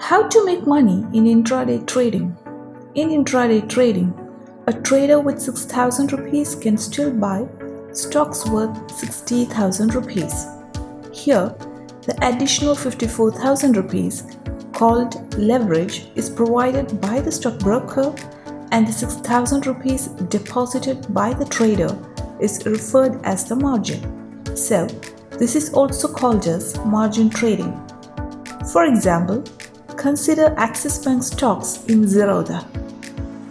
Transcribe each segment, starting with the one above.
How to make money in intraday trading? In intraday trading, a trader with 6,000 rupees can still buy stocks worth 60,000 rupees. Here, the additional 54,000 rupees called leverage is provided by the stockbroker, and the 6,000 rupees deposited by the trader is referred as the margin. So, this is also called as margin trading. For example, consider Axis Bank stocks in Zerodha.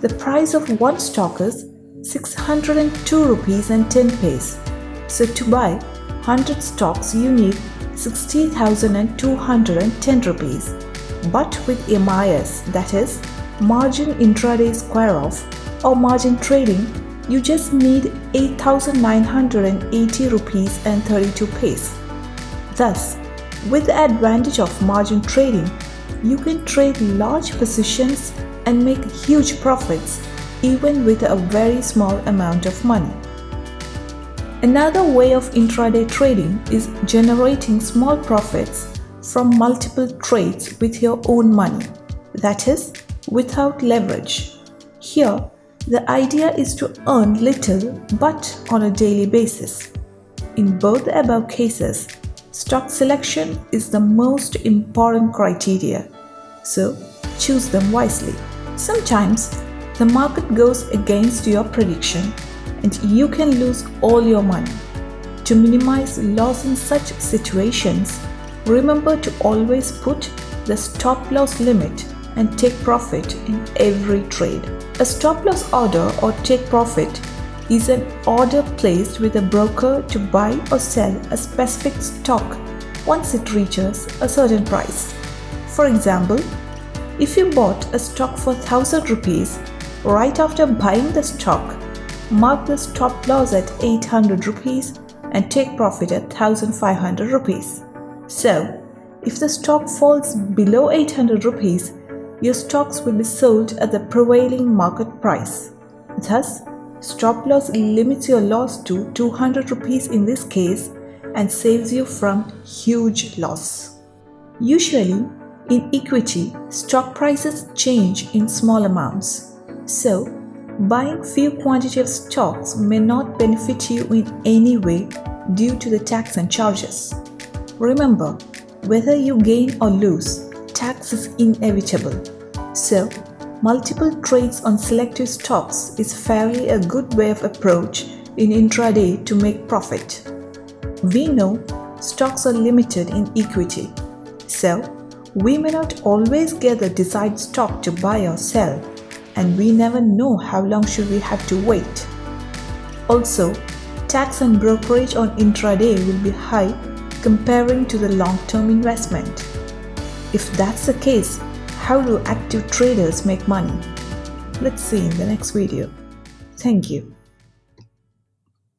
The price of one stock is 602 rupees and 10 paise. So to buy 100 stocks you need 60,210 rupees. But with MIS, that is margin intraday square off, or margin trading, you just need 8,980 rupees and 32 paise. Thus, with the advantage of margin trading, you can trade large positions and make huge profits even with a very small amount of money. Another way of intraday trading is generating small profits from multiple trades with your own money, that is, without leverage. Here, the idea is to earn little but on a daily basis. In both the above cases, stock selection is the most important criteria, so choose them wisely. Sometimes the market goes against your prediction and you can lose all your money. To minimize loss in such situations, remember to always put the stop loss limit and take profit in every trade. A stop loss order or take profit is an order placed with a broker to buy or sell a specific stock once it reaches a certain price. For example, if you bought a stock for 1,000 rupees, right after buying the stock, mark the stop loss at 800 rupees and take profit at 1,500 rupees. So, if the stock falls below 800 rupees, your stocks will be sold at the prevailing market price. Thus, stop loss limits your loss to 200 rupees in this case and saves you from huge loss. Usually, in equity, stock prices change in small amounts. So, buying few quantity of stocks may not benefit you in any way due to the tax and charges. Remember, whether you gain or lose, tax is inevitable. So, multiple trades on selective stocks is fairly a good way of approach in intraday to make profit. We know stocks are limited in equity, so we may not always get the desired stock to buy or sell, and we never know how long should we have to wait. Also, tax and brokerage on intraday will be high comparing to the long-term investment. If that's the case, how do active traders make money? Let's see in the next video. Thank you.